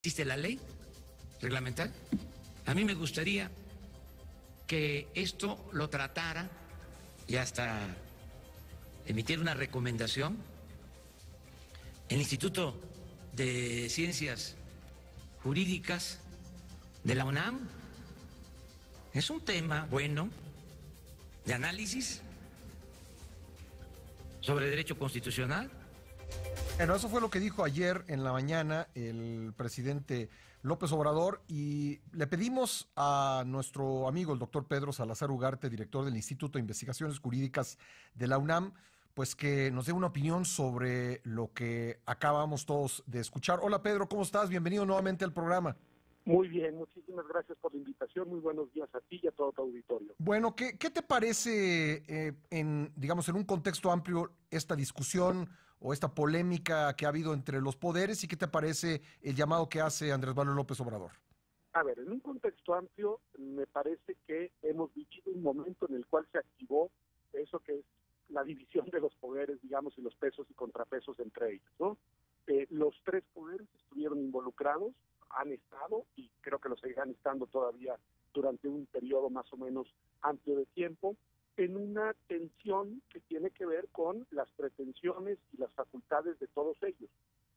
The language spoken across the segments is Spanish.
existe la ley reglamentaria. A mí me gustaría que esto lo tratara y hasta emitir una recomendación el Instituto de Ciencias Jurídicas de la UNAM. Es un tema bueno de análisis sobre derecho constitucional. Bueno, eso fue lo que dijo ayer en la mañana el presidente López Obrador, y le pedimos a nuestro amigo el doctor Pedro Salazar Ugarte, director del Instituto de Investigaciones Jurídicas de la UNAM, pues que nos dé una opinión sobre lo que acabamos todos de escuchar. Hola Pedro, ¿cómo estás? Bienvenido nuevamente al programa. Muy bien, muchísimas gracias por la invitación. Muy buenos días a ti y a todo tu auditorio. Bueno, ¿qué te parece digamos, en un contexto amplio esta discusión o esta polémica que ha habido entre los poderes, y qué te parece el llamado que hace Andrés Manuel López Obrador? A ver, en un contexto amplio, me parece que hemos vivido un momento en el cual se activó eso que es la división de los poderes, digamos, y los pesos y contrapesos entre ellos, ¿no? Los tres poderes estuvieron involucrados, han estado, y creo que lo seguirán estando todavía durante un periodo más o menos amplio de tiempo, en una tensión que tiene que ver con las pretensiones y las facultades de todos ellos.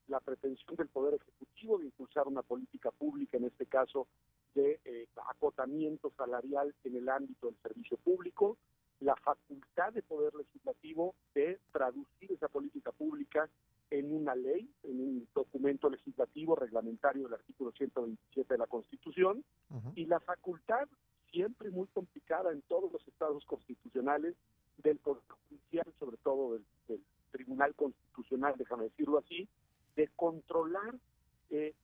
La pretensión del Poder Ejecutivo de impulsar una política pública, en este caso de acotamiento salarial en el ámbito del servicio público, la facultad de Poder Legislativo de traducir esa política pública en una ley, en un documento legislativo reglamentario del artículo 127 de la Constitución, y la facultad, siempre muy complicada en todos los estados constitucionales, del Poder Judicial, sobre todo del Tribunal Constitucional, déjame decirlo así, de controlar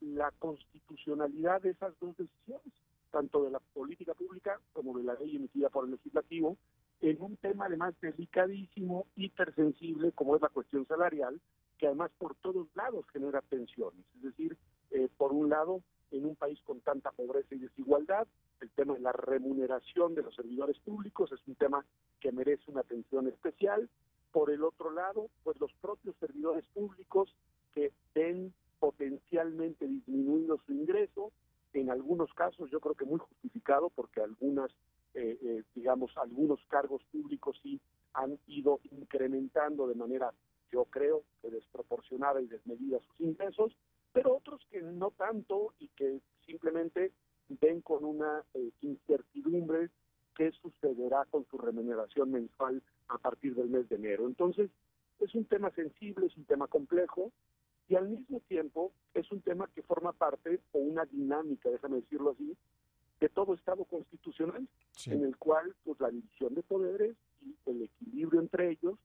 la constitucionalidad de esas dos decisiones, tanto de la política pública como de la ley emitida por el legislativo, en un tema además delicadísimo, hipersensible, como es la cuestión salarial, que además por todos lados genera tensiones. Es decir, por un lado, en un país con tanta pobreza y desigualdad, el tema de la remuneración de los servidores públicos es un tema que merece una atención especial. Por el otro lado, pues los propios servidores públicos que ven potencialmente disminuido su ingreso, en algunos casos yo creo que muy justificado, porque algunos cargos públicos sí han ido incrementando de manera, yo creo, que desproporcionada y desmedida sus ingresos, pero otros que no tanto y que simplemente ven con una incertidumbre qué sucederá con su remuneración mensual a partir del mes de enero. Entonces, es un tema sensible, es un tema complejo, y al mismo tiempo es un tema que forma parte, o una dinámica, déjame decirlo así, de todo Estado constitucional, sí, en el cual pues la división de poderes y el equilibrio entre ellos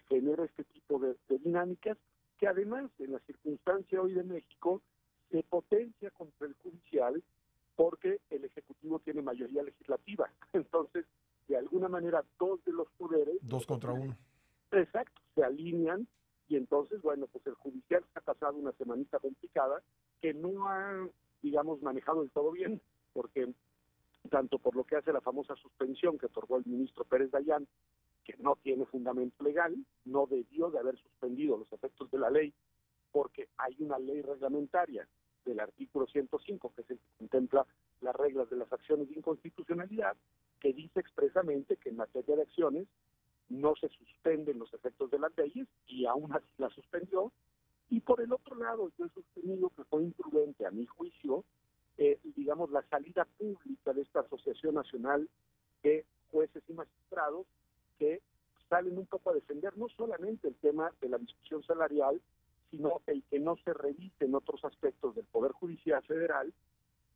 genera este tipo de dinámicas, que además en la circunstancia hoy de México se potencia contra el judicial, porque el Ejecutivo tiene mayoría legislativa. Entonces, de alguna manera, dos de los poderes... Dos contra uno. Exacto, se alinean, y entonces, bueno, pues el judicial se ha pasado una semanita complicada que no ha, digamos, manejado del todo bien, porque tanto por lo que hace la famosa suspensión que otorgó el ministro Pérez Dayán, que no tiene fundamento legal, no debió de haber suspendido los efectos de la ley, porque hay una ley reglamentaria del artículo 105, que es el que contempla las reglas de las acciones de inconstitucionalidad, que dice expresamente que en materia de acciones no se suspenden los efectos de las leyes, y aún así la suspendió. Y por el otro lado, yo he sostenido que fue imprudente, a mi juicio, digamos, la salida pública de esta Asociación Nacional de Jueces y Magistrados, que salen un poco a defender no solamente el tema de la discusión salarial, sino el que no se revisen otros aspectos del Poder Judicial Federal,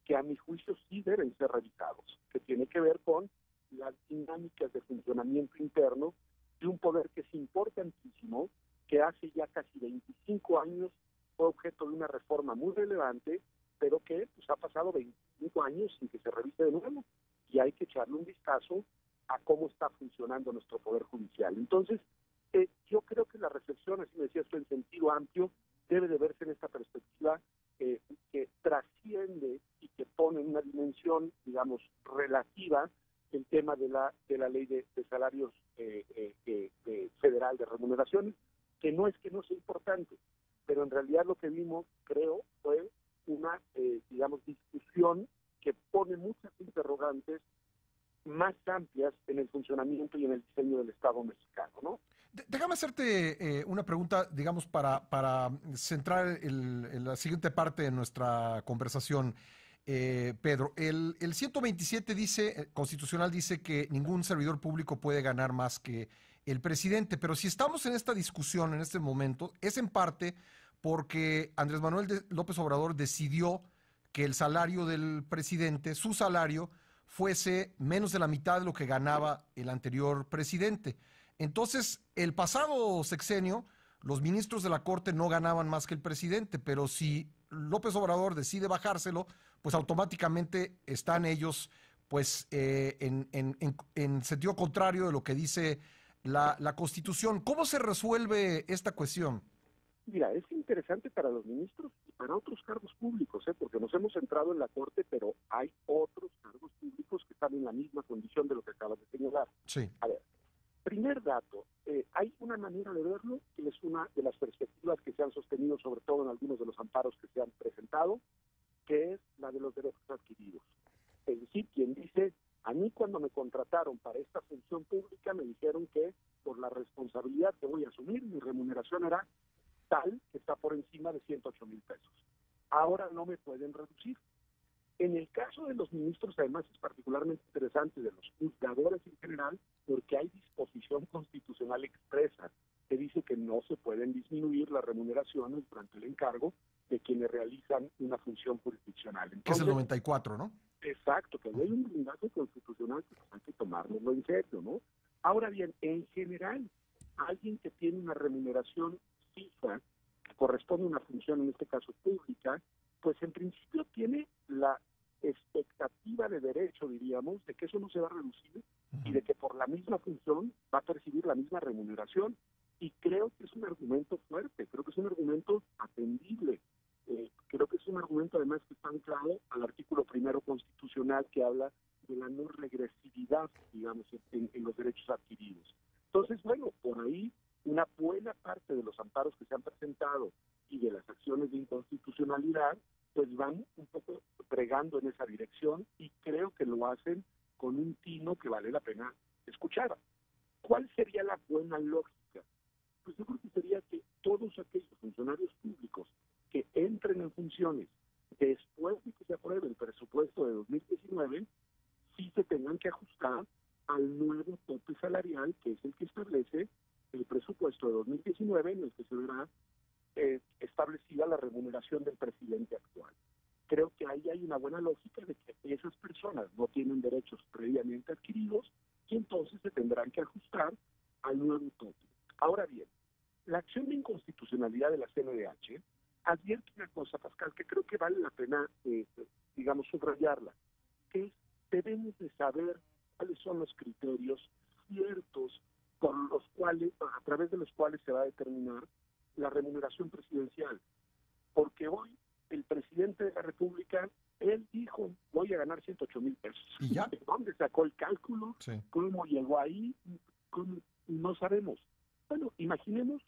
que a mi juicio sí deben ser revisados, que tiene que ver con las dinámicas de funcionamiento interno de un poder que es importantísimo, que hace ya casi 25 años fue objeto de una reforma muy relevante, pero que pues ha pasado 25 años sin que se revise de nuevo, y hay que echarle un vistazo a cómo está funcionando nuestro Poder Judicial. Entonces, yo creo que la reflexión, así me decía esto en sentido amplio, debe de verse en esta perspectiva que trasciende y que pone en una dimensión, digamos, relativa el tema de la ley de salarios federal de remuneraciones, que no es que no sea importante, pero en realidad lo que vimos, creo, fue una, digamos, discusión que pone muchas interrogantes más amplias en el funcionamiento y en el diseño del Estado mexicano, ¿no? Déjame hacerte una pregunta, digamos, para centrar en la siguiente parte de nuestra conversación, Pedro. El 127 dice, constitucional dice que ningún servidor público puede ganar más que el presidente, pero si estamos en esta discusión en este momento, es en parte porque Andrés Manuel López Obrador decidió que el salario del presidente, su salario, fuese menos de la mitad de lo que ganaba el anterior presidente. Entonces, el pasado sexenio, los ministros de la Corte no ganaban más que el presidente, pero si López Obrador decide bajárselo, pues automáticamente están ellos pues en sentido contrario de lo que dice la Constitución. ¿Cómo se resuelve esta cuestión? Mira, es interesante para los ministros y para otros cargos públicos, porque nos hemos centrado en la Corte, pero hay otros cargos públicos que están en la misma condición de lo que acabas de señalar. Sí. A ver, primer dato, hay una manera de verlo, que es una de las perspectivas que se han sostenido, sobre todo en algunos de los amparos que se han presentado, que es la de los derechos adquiridos. Es decir, quien dice, a mí cuando me contrataron para esta función pública me dijeron que por la responsabilidad que voy a asumir, mi remuneración era tal que está por encima de 108,000 pesos. Ahora no me pueden reducir. En el caso de los ministros, además, es particularmente interesante, de los juzgadores en general, porque hay disposición constitucional expresa que dice que no se pueden disminuir las remuneraciones durante el encargo de quienes realizan una función jurisdiccional. Entonces, que es el 94, ¿no? Exacto, que hay un blindaje constitucional que hay que tomárnoslo en serio, ¿no? Ahora bien, en general, alguien que tiene una remuneración fija, que corresponde a una función, en este caso pública, pues en principio tiene la expectativa de derecho, diríamos, de que eso no se va a reducir y de que por la misma función va a percibir la misma remuneración. Y creo que es un argumento fuerte, creo que es un argumento atendible. Creo que es un argumento además que está anclado al artículo primero constitucional que habla de la no regresividad, digamos, en los derechos adquiridos. Entonces, bueno, por ahí una buena parte de los amparos que se han presentado y de las acciones de inconstitucionalidad, pues van un poco pregando en esa dirección y creo que lo hacen con un tino que vale la pena escuchar. ¿Cuál sería la buena lógica? Pues yo creo que sería que todos aquellos funcionarios públicos que entren en funciones después de que se apruebe el presupuesto de 2019, sí se tengan que ajustar al nuevo tope salarial, que es el que establece el presupuesto de 2019, en el que se verá establecida la remuneración del presidente actual. Creo que ahí hay una buena lógica de que esas personas no tienen derechos previamente adquiridos y entonces se tendrán que ajustar al nuevo tope. Ahora bien, la acción de inconstitucionalidad de la CNDH advierte una cosa, Pascal, que creo que vale la pena, digamos, subrayarla, que es, debemos de saber cuáles son los criterios ciertos por los cuales, a través de los cuales se va a determinar la remuneración presidencial. Porque hoy el presidente de la República, él dijo, voy a ganar 108,000 pesos. ¿Y ya? ¿De dónde sacó el cálculo? Sí. ¿Cómo llegó ahí? No sabemos. Bueno, imaginemos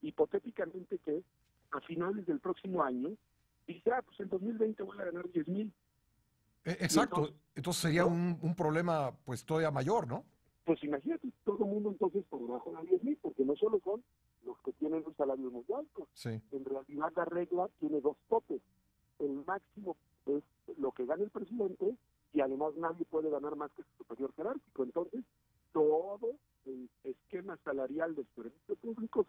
hipotéticamente que a finales del próximo año dice, pues en 2020 voy a ganar 10,000. Exacto. Entonces sería ¿no? un problema pues todavía mayor, ¿no? Pues imagínate, todo el mundo entonces por debajo de 10,000, porque no solo son los que tienen un salario muy alto. Sí. En realidad la regla tiene dos topes. El máximo es lo que gana el presidente y además nadie puede ganar más que su superior jerárquico. Entonces, todo el esquema salarial del servicio público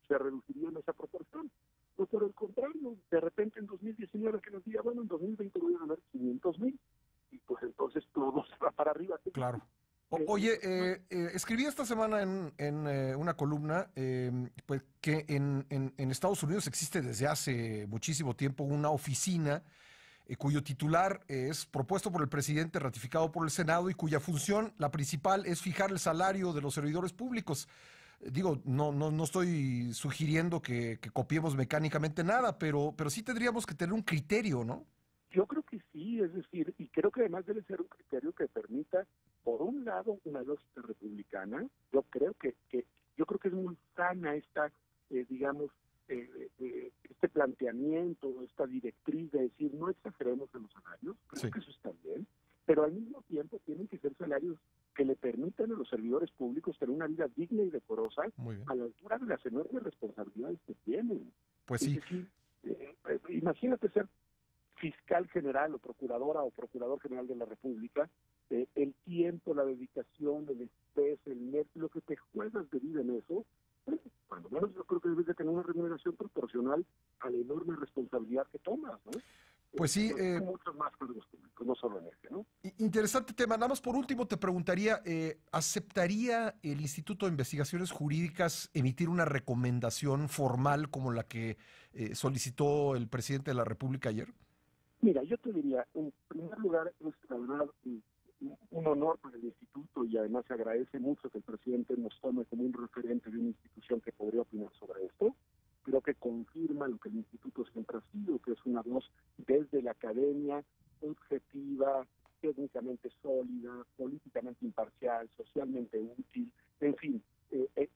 se reduciría en esa proporción. Pues por el contrario, de repente en 2019 que nos diga, bueno, en 2020 voy a ganar 500,000 y pues entonces todo se va para arriba. Claro. Oye, escribí esta semana en una columna pues que en Estados Unidos existe desde hace muchísimo tiempo una oficina cuyo titular es propuesto por el presidente, ratificado por el Senado y cuya función, la principal, es fijar el salario de los servidores públicos. Digo, no estoy sugiriendo que copiemos mecánicamente nada, pero sí tendríamos que tener un criterio, ¿no? Yo creo que sí, es decir, y creo que además debe ser un criterio que permita, por un lado, una lógica republicana. Yo creo que es muy sana esta, digamos, esta este planteamiento, esta directriz de decir no exageremos en los salarios, creo que eso está bien, pero al mismo tiempo tienen que ser salarios que le permitan a los servidores públicos tener una vida digna y decorosa a la altura de las enormes responsabilidades que tienen. Pues sí. Es decir, imagínate ser fiscal general o procurador general de la República, el tiempo, la dedicación, el estrés, el nervio, lo que te juegas de vida en eso, cuando menos yo creo que debes de tener una remuneración proporcional a la enorme responsabilidad que tomas, ¿no? Pues sí. Muchos más cargos públicos, no solo en este, ¿no? Interesante tema. Nada más por último te preguntaría, ¿aceptaría el Instituto de Investigaciones Jurídicas emitir una recomendación formal como la que solicitó el presidente de la República ayer? Mira, yo te diría, en primer lugar, es la verdad un honor para el instituto y además se agradece mucho que el presidente nos tome como un referente de una institución que podría opinar sobre esto. Creo que confirma lo que el instituto siempre ha sido, que es una voz desde la academia, objetiva, técnicamente sólida, políticamente imparcial, socialmente útil, en fin,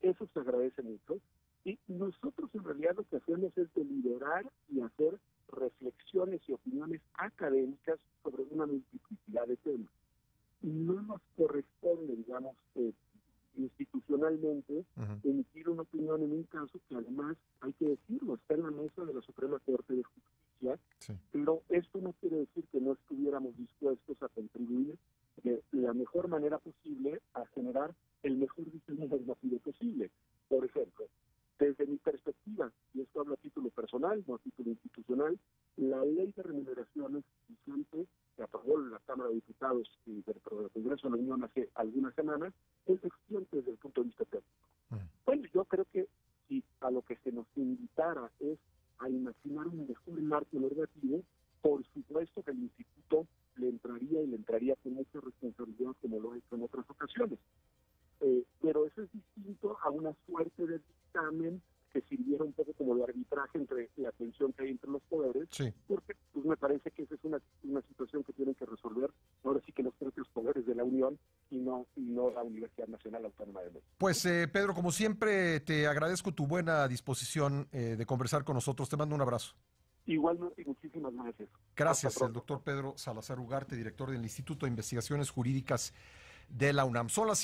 eso se agradece mucho. Y nosotros en realidad lo que hacemos es deliberar y hacer reflexiones y opiniones académicas sobre una multiplicidad de temas. No nos corresponde, digamos, institucionalmente, emitir una opinión en un caso que además, hay que decirlo, está en la mesa de la Suprema Corte de Justicia, pero esto no quiere decir que no estuviéramos dispuestos a contribuir de la mejor manera posible a generar el mejor diseño normativo posible. Por ejemplo, desde mi perspectiva, y esto hablo a título personal, no a título institucional, la ley de remuneraciones vigente que aprobó la Cámara de Diputados y del Congreso de la Unión hace algunas semanas es deficiente desde el punto de vista técnico. Bueno, yo creo que si a lo que se nos invitara es a imaginar un mejor marco normativo, por supuesto que el instituto le entraría con mucha responsabilidad como lo ha hecho en otras ocasiones. Pero eso es distinto a una suerte de dictamen que sirviera un poco como de arbitraje entre la tensión que hay entre los poderes, porque pues, me parece que esa es una situación que tienen que resolver ahora sí que los propios poderes de la Unión y no la Universidad Nacional Autónoma de México. Pues Pedro, como siempre, te agradezco tu buena disposición de conversar con nosotros. Te mando un abrazo. Igualmente, muchísimas gracias. Gracias, el doctor Pedro Salazar Ugarte, director del Instituto de Investigaciones Jurídicas de la UNAM. Son las